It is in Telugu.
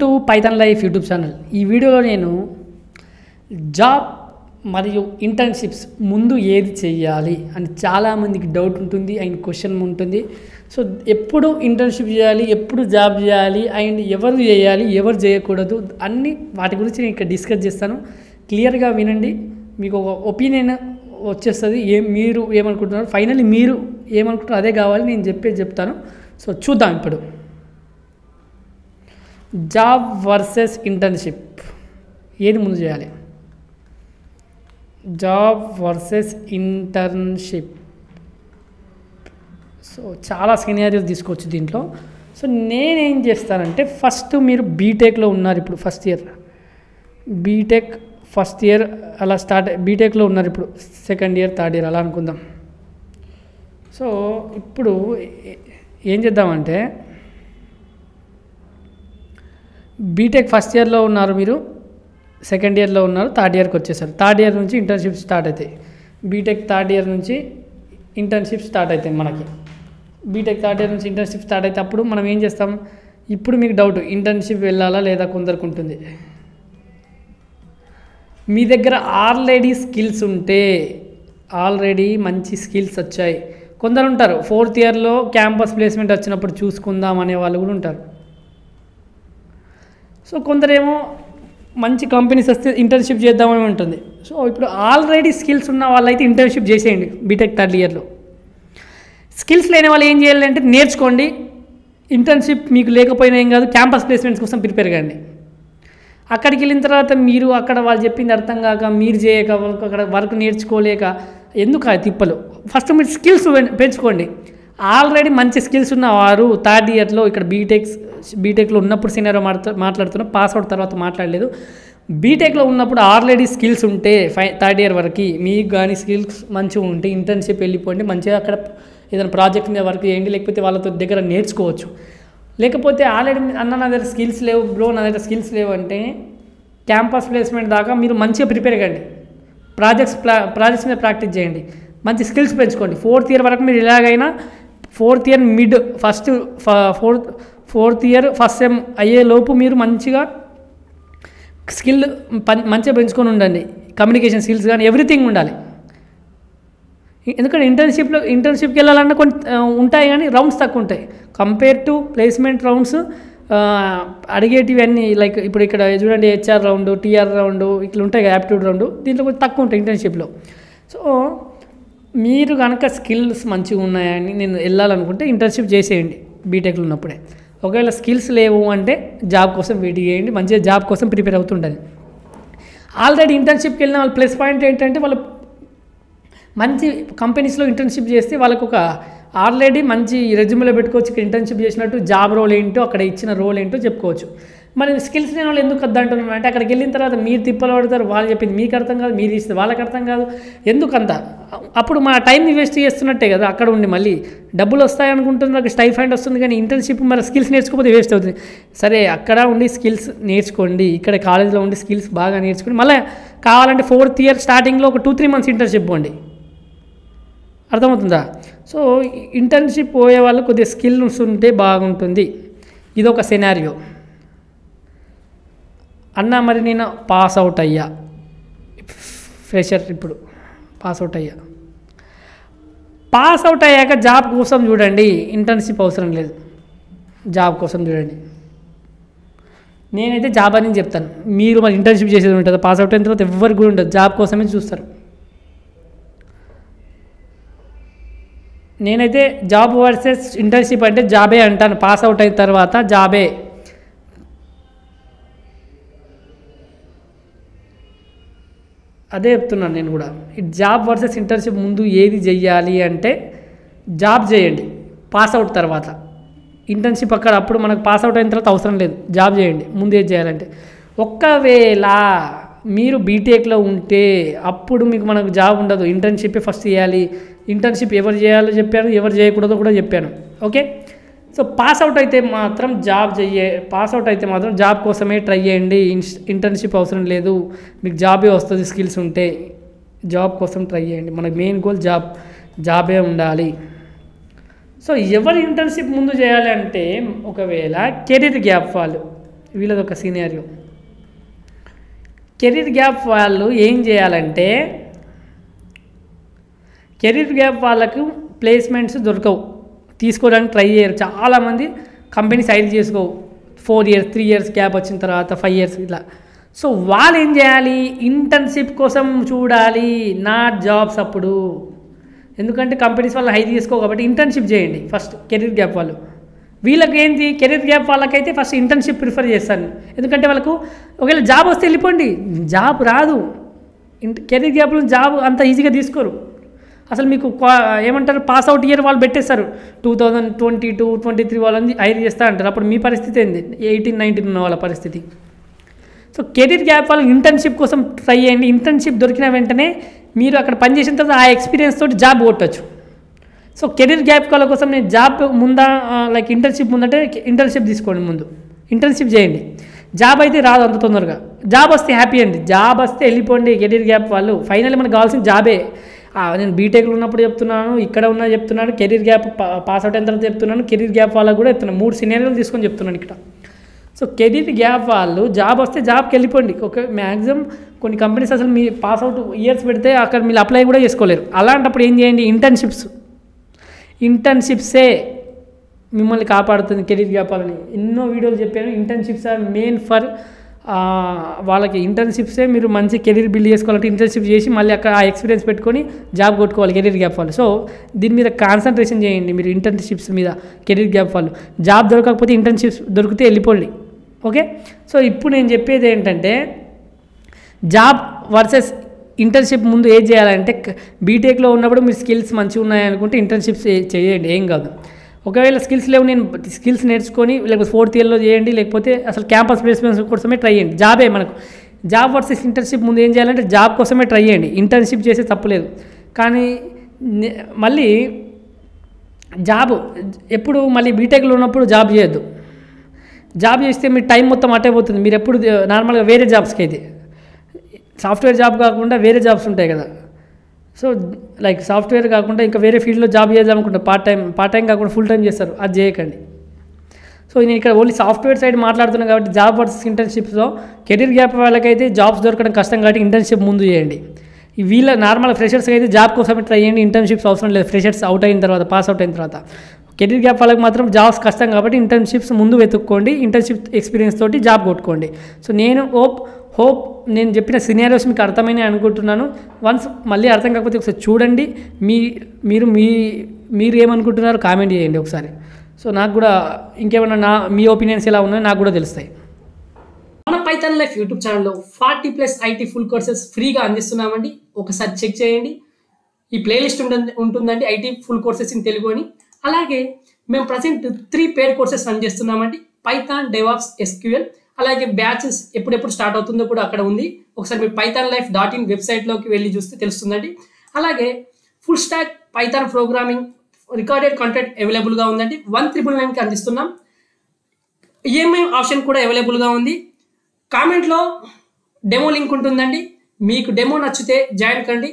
To Python life YouTube channel. ఈ వీడియోలో నేను జాబ్ మరియు ఇంటర్న్షిప్స్ ముందు ఏది చేయాలి అని చాలామందికి డౌట్ ఉంటుంది అండ్ క్వశ్చన్ ఉంటుంది. సో ఎప్పుడు ఇంటర్న్షిప్ చేయాలి, ఎప్పుడు జాబ్ చేయాలి అండ్ ఎవరు చేయాలి, ఎవరు చేయకూడదు అన్ని వాటి గురించి నేను ఇక్కడ డిస్కస్ చేస్తాను. క్లియర్గా వినండి, మీకు ఒక ఒపీనియన్ వచ్చేస్తుంది. మీరు ఏమనుకుంటున్నారు, ఫైనల్లీ మీరు ఏమనుకుంటున్నారు అదే కావాలి, నేను చెప్తాను. సో చూద్దాం. ఇప్పుడు జాబ్ వర్సెస్ ఇంటర్న్షిప్ ఏది ముందు చేయాలి? Job versus internship. సో చాలా సినారియోస్ తీసుకోవచ్చు దీంట్లో. సో నేనేం చేస్తానంటే, ఫస్ట్ మీరు బీటెక్లో ఉన్నారు, ఇప్పుడు first year B Tech first year అలా బీటెక్లో ఉన్నారు, ఇప్పుడు సెకండ్ ఇయర్ థర్డ్ ఇయర్ అలా అనుకుందాం. సో ఇప్పుడు ఏం చేద్దామంటే, బీటెక్ ఫస్ట్ ఇయర్లో ఉన్నారు, మీరు సెకండ్ ఇయర్లో ఉన్నారు, థర్డ్ ఇయర్కి వచ్చేసారు. థర్డ్ ఇయర్ నుంచి ఇంటర్న్షిప్ స్టార్ట్ అవుతాయి. బీటెక్ థర్డ్ ఇయర్ నుంచి ఇంటర్న్షిప్ స్టార్ట్ అవుతాయి మనకి. బీటెక్ థర్డ్ ఇయర్ నుంచి ఇంటర్న్షిప్ స్టార్ట్ అయితే అప్పుడు మనం ఏం చేస్తాం? ఇప్పుడు మీకు డౌట్, ఇంటర్న్షిప్ వెళ్ళాలా లేదా కొందరికి ఉంటుంది. మీ దగ్గర ఆల్రెడీ స్కిల్స్ ఉంటే, ఆల్రెడీ మంచి స్కిల్స్ వచ్చాయి. కొందరు ఉంటారు ఫోర్త్ ఇయర్లో క్యాంపస్ ప్లేస్మెంట్ వచ్చినప్పుడు చూసుకుందాం అనే వాళ్ళు కూడా ఉంటారు. సో కొందరేమో మంచి కంపెనీస్ వస్తే ఇంటర్న్షిప్ చేద్దామని ఉంటుంది. సో ఇప్పుడు ఆల్రెడీ స్కిల్స్ ఉన్న వాళ్ళైతే ఇంటర్న్షిప్ చేసేయండి బీటెక్ థర్డ్ ఇయర్లో. స్కిల్స్ లేని వాళ్ళు ఏం చేయాలంటే నేర్చుకోండి. ఇంటర్న్షిప్ మీకు లేకపోయినా ఏం కాదు, క్యాంపస్ ప్లేస్మెంట్స్ కోసం ప్రిపేర్ కండి. అక్కడికి వెళ్ళిన తర్వాత మీరు అక్కడ వాళ్ళు చెప్పింది అర్థం కాక, మీరు చేయక, అక్కడ వర్క్ నేర్చుకోలేక ఎందుకు ఆ తిప్పలు? ఫస్ట్ మీరు స్కిల్స్ పెంచుకోండి. ఆల్రెడీ మంచి స్కిల్స్ ఉన్నవారు థర్డ్ ఇయర్లో, ఇక్కడ బీటెక్లో ఉన్నప్పుడు సినారో మాట్లాడుతున్నా, పాస్అవుట్ తర్వాత మాట్లాడలేదు. బీటెక్లో ఉన్నప్పుడు ఆల్రెడీ స్కిల్స్ ఉంటే థర్డ్ ఇయర్ వరకు మీకు కానీ స్కిల్స్ మంచిగా ఉంటే ఇంటర్న్షిప్ వెళ్ళిపోండి. మంచిగా అక్కడ ఏదైనా ప్రాజెక్ట్ మీద వర్క్ చేయండి, లేకపోతే వాళ్ళతో దగ్గర నేర్చుకోవచ్చు. లేకపోతే ఆల్రెడీ అన్న నా దగ్గర స్కిల్స్ లేవు బ్రో, నా దగ్గర స్కిల్స్ లేవు అంటే క్యాంపస్ ప్లేస్మెంట్ దాకా మీరు మంచిగా ప్రిపేర్ కండి. ప్రాజెక్ట్స్ మీద ప్రాక్టీస్ చేయండి, మంచి స్కిల్స్ పెంచుకోండి. ఫోర్త్ ఇయర్ వరకు మీరు ఎలాగైనా fourth year mid fourth year first sem అయ్యేలోపు మీరు మంచిగా స్కిల్ మంచిగా పెంచుకొని ఉండండి. కమ్యూనికేషన్ స్కిల్స్ కానీ ఎవ్రీథింగ్ ఉండాలి. ఎందుకంటే ఇంటర్న్షిప్కి వెళ్ళాలన్నా కొన్ని ఉంటాయి కానీ రౌండ్స్ తక్కువ ఉంటాయి కంపేర్ టు ప్లేస్మెంట్ రౌండ్స్. అడిగేటివి అన్నీ లైక్ ఇప్పుడు ఇక్కడ చూడండి, హెచ్ఆర్ రౌండ్, టీఆర్ రౌండ్ ఇట్లా ఉంటాయి కదా, యాప్టిట్యూడ్ రౌండ్, దీంట్లో కొంచెం తక్కువ ఉంటాయి ఇంటర్న్షిప్లో. సో మీరు కనుక స్కిల్స్ మంచిగా ఉన్నాయని నేను వెళ్ళాలనుకుంటే ఇంటర్న్షిప్ చేసేయండి బీటెక్లో ఉన్నప్పుడే. ఒకవేళ స్కిల్స్ లేవు అంటే జాబ్ కోసం వెయిట్ చేయండి, మంచిగా జాబ్ కోసం ప్రిపేర్ అవుతుండాలి. ఆల్రెడీ ఇంటర్న్షిప్కి వెళ్ళిన వాళ్ళ ప్లస్ పాయింట్ ఏంటంటే, వాళ్ళు మంచి కంపెనీస్లో ఇంటర్న్షిప్ చేస్తే వాళ్ళకు ఒక ఆల్రెడీ మంచి రెజ్యూమ్లో పెట్టుకోవచ్చు, ఇక్కడ ఇంటర్న్షిప్ చేసినట్టు జాబ్ రోల్ ఏంటో, అక్కడ ఇచ్చిన రోల్ ఏంటో చెప్పుకోవచ్చు. మరి స్కిల్స్ లేని వాళ్ళు ఎందుకు వద్దంటున్నారు అంటే, అక్కడికి వెళ్ళిన తర్వాత మీరు తిప్పలు పడతారు, వాళ్ళు చెప్పింది మీకు అర్థం కాదు, మీరు ఇస్తే వాళ్ళకి అర్థం కాదు. ఎందుకంత అప్పుడు మా టైంని వేస్ట్ చేస్తున్నట్టే కదా. అక్కడ ఉండి మళ్ళీ డబ్బులు వస్తాయి అనుకుంటున్నారు, స్టైఫండ్ వస్తుంది, కానీ ఇంటర్న్షిప్ మరి స్కిల్స్ నేర్చుకోకపోతే వేస్ట్ అవుతుంది. సరే అక్కడ ఉండి స్కిల్స్ నేర్చుకోండి, ఇక్కడ కాలేజ్లో ఉండి స్కిల్స్ బాగా నేర్చుకోండి. మళ్ళీ కావాలంటే ఫోర్త్ ఇయర్ స్టార్టింగ్లో ఒక 2-3 మంత్స్ ఇంటర్న్షిప్ పోండి. అర్థమవుతుందా? సో ఇంటర్న్షిప్ పోయే వాళ్ళు కొద్దిగా స్కిల్స్ ఉంటే బాగుంటుంది. ఇదొక సినారియో. అన్నా మరి నేను పాస్ అవుట్ అయ్యా, ఫ్రెషర్, ఇప్పుడు పాస్ అవుట్ అయ్యాక జాబ్ కోసం చూడండి, ఇంటర్న్షిప్ అవసరం లేదు, జాబ్ కోసం చూడండి. నేనైతే జాబ్ అని చెప్తాను. మీరు మరి ఇంటర్న్షిప్ చేసేది ఉంటుంది, పాస్ అవుట్ అయిన తర్వాత ఎవరికి కూడా ఉండదు, జాబ్ కోసమే చూస్తారు. నేనైతే జాబ్ వర్సెస్ ఇంటర్న్షిప్ అంటే జాబే అంటాను. పాస్ అవుట్ అయిన తర్వాత జాబే. అదే చెప్తున్నాను నేను కూడా. జాబ్ వర్సెస్ ఇంటర్న్షిప్ ముందు ఏది చెయ్యాలి అంటే, జాబ్ చేయండి పాస్ అవుట్ తర్వాత. ఇంటర్న్షిప్ అప్పుడు మనకు పాస్ అవుట్ అయిన తర్వాత అవసరం లేదు, జాబ్ చేయండి ముందు. ఏది చేయాలంటే, ఒకవేళ మీరు బీటెక్లో ఉంటే అప్పుడు మనకు జాబ్ ఉండదు, ఇంటర్న్షిప్ ఫస్ట్ చేయాలి. ఇంటర్న్షిప్ ఎవరు చేయాలో చెప్పాను, ఎవరు చేయకూడదో కూడా చెప్పాను. ఓకే. సో పాస్ అవుట్ అయితే మాత్రం జాబ్ కోసమే ట్రై చేయండి. ఇంటర్న్షిప్ అవసరం లేదు, మీకు జాబే వస్తుంది. స్కిల్స్ ఉంటే జాబ్ కోసం ట్రై చేయండి. మనకి మెయిన్ గోల్ జాబే ఉండాలి. సో ఎవరు ఇంటర్న్షిప్ ముందు చేయాలి అంటే, ఒకవేళ కెరీర్ గ్యాప్ వాళ్ళు వీళ్ళది ఒక సినారియో. కెరీర్ గ్యాప్ వాళ్ళు ఏం చేయాలంటే, కెరీర్ గ్యాప్ వాళ్ళకు ప్లేస్మెంట్స్ దొరకవు, తీసుకోవడానికి ట్రై చేయరు. చాలామంది కంపెనీ సైడ్ చేసుకోవు 4 years 3 years గ్యాప్ వచ్చిన తర్వాత 5 years ఇలా. సో వాళ్ళు ఏం చేయాలి, ఇంటర్న్షిప్ కోసం చూడాలి, నాట్ జాబ్స్ అప్పుడు. ఎందుకంటే కంపెనీస్ వాళ్ళు హై తీసుకో కాబట్టి ఇంటర్న్షిప్ చేయండి ఫస్ట్. కెరీర్ గ్యాప్ వాళ్ళు వీళ్ళకి ఏంటి, కెరీర్ గ్యాప్ వాళ్ళకైతే ఫస్ట్ ఇంటర్న్షిప్ ప్రిఫర్ చేస్తాను. ఎందుకంటే వాళ్ళకు ఒకవేళ జాబ్ వస్తే వెళ్ళిపోండి, జాబ్ రాదు. కెరీర్ గ్యాప్లో జాబ్ అంత ఈజీగా తీసుకోరు. అసలు మీకు ఏమంటారు, పాస్ అవుట్ ఇయర్ వాళ్ళు పెట్టేస్తారు. 2022, 2023 వాళ్ళని హైర్ చేస్తా అంటారు. అప్పుడు మీ పరిస్థితి ఏంది, 18, 19 ఉన్న వాళ్ళ పరిస్థితి. సో కెరీర్ గ్యాప్ వాళ్ళు ఇంటర్న్షిప్ కోసం ట్రై చేయండి. ఇంటర్న్షిప్ దొరికిన వెంటనే మీరు అక్కడ పనిచేసిన తర్వాత ఆ ఎక్స్పీరియన్స్ తోటి జాబ్ కొట్టచ్చు. సో కెరీర్ గ్యాప్ వాళ్ళ కోసం నేను జాబ్ ముందా లైక్ ఇంటర్న్షిప్ ముందంటే ఇంటర్న్షిప్ తీసుకోండి, ముందు ఇంటర్న్షిప్ చేయండి. జాబ్ అయితే రాదు అంత తొందరగా. జాబ్ వస్తే హ్యాపీ అండి, జాబ్ వస్తే వెళ్ళిపోండి. కెరీర్ గ్యాప్ వాళ్ళు ఫైనల్లీ మనకు కావాల్సిన జాబే. నేను బీటెక్లో ఉన్నప్పుడు చెప్తున్నాను, ఇక్కడ ఉన్నా చెప్తున్నాను, కెరీర్ గ్యాప్ పాస్ అవుట్ అయిన తర్వాత చెప్తున్నాను, కెరీర్ గ్యాప్ వాళ్ళకు కూడా చెప్తున్నాను. 3 సినారియోలు తీసుకొని చెప్తున్నాను ఇక్కడ. సో కెరీర్ గ్యాప్ వాళ్ళు జాబ్ వస్తే జాబ్కి వెళ్ళిపోండి. ఒక మ్యాక్సిమం కొన్ని కంపెనీస్ అసలు మీ పాస్ అవుట్ ఇయర్స్ పెడితే అక్కడ మీరు అప్లై కూడా చేసుకోలేరు. అలాంటప్పుడు ఏం చేయండి, ఇంటర్న్షిప్సే మిమ్మల్ని కాపాడుతుంది కెరీర్ గ్యాప్ వాళ్ళని. ఎన్నో వీడియోలు చెప్పాను, ఇంటర్న్షిప్స్ ఆర్ మెయిన్ ఫర్ వాళ్ళకి. ఇంటర్న్షిప్సే మీరు మంచి కెరీర్ బిల్డ్ చేసుకోవాలంటే ఇంటర్న్షిప్ చేసి మళ్ళీ అక్కడ ఆ ఎక్స్పీరియన్స్ పెట్టుకొని జాబ్ కొట్టుకోవాలి కెరీర్ గ్యాప్ వాళ్ళు. సో దీని మీద కాన్సన్ట్రేషన్ చేయండి మీరు, ఇంటర్న్షిప్స్ మీద. కెరీర్ గ్యాప్ వాళ్ళు జాబ్ దొరకకపోతే ఇంటర్న్షిప్స్ దొరికితే వెళ్ళిపోండి. ఓకే. సో ఇప్పుడు నేను చెప్పేది ఏంటంటే, జాబ్ వర్సెస్ ఇంటర్న్షిప్ ముందు ఏం చేయాలంటే, బీటెక్లో ఉన్నప్పుడు మీరు స్కిల్స్ మంచిగా ఉన్నాయనుకుంటే ఇంటర్న్షిప్స్ చేయండి, ఏం కాదు. ఒకవేళ స్కిల్స్ లేవు, నేను స్కిల్స్ నేర్చుకొని లేకపోతే 4th yearలో చేయండి, లేకపోతే అసలు క్యాంపస్ ప్లేస్మెంట్స్ కోసమే ట్రై చేయండి. జాబే మనకు. జాబ్ వర్సెస్ ఇంటర్న్షిప్ ముందు ఏం చేయాలంటే జాబ్ కోసమే ట్రై చేయండి, ఇంటర్న్షిప్ చేసే తప్పులేదు. కానీ మళ్ళీ జాబ్ ఎప్పుడు మళ్ళీ బీటెక్లో ఉన్నప్పుడు జాబ్ చేయొద్దు. జాబ్ చేస్తే మీ టైం మొత్తం అటే పోతుంది. మీరు ఎప్పుడు నార్మల్గా వేరే జాబ్స్కి అయితే, సాఫ్ట్వేర్ జాబ్ కాకుండా వేరే జాబ్స్ ఉంటాయి కదా. సో లైక్ సాఫ్ట్వేర్ కాకుండా ఇంకా వేరే ఫీల్డ్లో జాబ్ చేద్దామనుకుంటా, పార్ట్ టైం కాకుండా ఫుల్ టైం చేస్తారు, అది చేయకండి. సో నేను ఇక్కడ ఓన్లీ సాఫ్ట్వేర్ సైడ్ మాట్లాడుతున్నాను కాబట్టి జాబ్ వర్సెస్ ఇంటర్న్షిప్స్లో కెరీర్ గ్యాప్ వాళ్ళకైతే జాబ్స్ దొరకడం కష్టం కాబట్టి ఇంటర్న్షిప్ ముందు చేయండి. వీళ్ళ నార్మల్ ఫ్రెషర్స్కి అయితే జాబ్ కోసమే ట్రై చేయండి, ఇంటర్న్షిప్స్ అవసరం లేదు. ఫ్రెషర్స్ అవుట్ అయిన తర్వాత, పాస్ అవుట్ అయిన తర్వాత. కెరీర్ గ్యాప్ వాళ్ళకి మాత్రం జాబ్స్ కష్టం కాబట్టి ఇంటర్న్షిప్స్ ముందు వెతుక్కోండి, ఇంటర్న్షిప్ ఎక్స్పీరియన్స్ తోటి జాబ్ కొట్టుకోండి. సో నేను హోప్ నేను చెప్పిన సినారియోస్ మీకు అర్థమైనాయి అనుకుంటున్నాను. వన్స్ మళ్ళీ అర్థం కాకపోతే ఒకసారి చూడండి, మీరు ఏమనుకుంటున్నారో కామెంట్ చేయండి ఒకసారి. సో నాకు కూడా ఇంకేమన్నా మీ ఒపీనియన్స్ ఎలా ఉన్నాయో నాకు కూడా తెలుస్తాయి. మన పైథాన్ లైఫ్ యూట్యూబ్ ఛానల్లో 40+ ఐటీ ఫుల్ కోర్సెస్ ఫ్రీగా అందిస్తున్నామండి. ఒకసారి చెక్ చేయండి. ఈ ప్లేలిస్ట్ ఉంటుందండి, IT full courses in Telugu అని. అలాగే మేము ప్రజెంట్ 3 పెయిడ్ కోర్సెస్ రన్ చేస్తున్నామండి. Python, DevOps, SQL. అలాగే బ్యాచెస్ ఎప్పుడెప్పుడు స్టార్ట్ అవుతుందో కూడా అక్కడ ఉంది. ఒకసారి మీరు pythonlife.in వెబ్సైట్లోకి వెళ్ళి చూస్తే తెలుస్తుందండి. అలాగే full stack Python programming recorded content అవైలబుల్గా ఉందండి. 1999కి అందిస్తున్నాం. ఈఎంఐ ఆప్షన్ కూడా అవైలబుల్గా ఉంది. కామెంట్లో డెమో లింక్ ఉంటుందండి. మీకు డెమో నచ్చితే జాయిన్ కండి.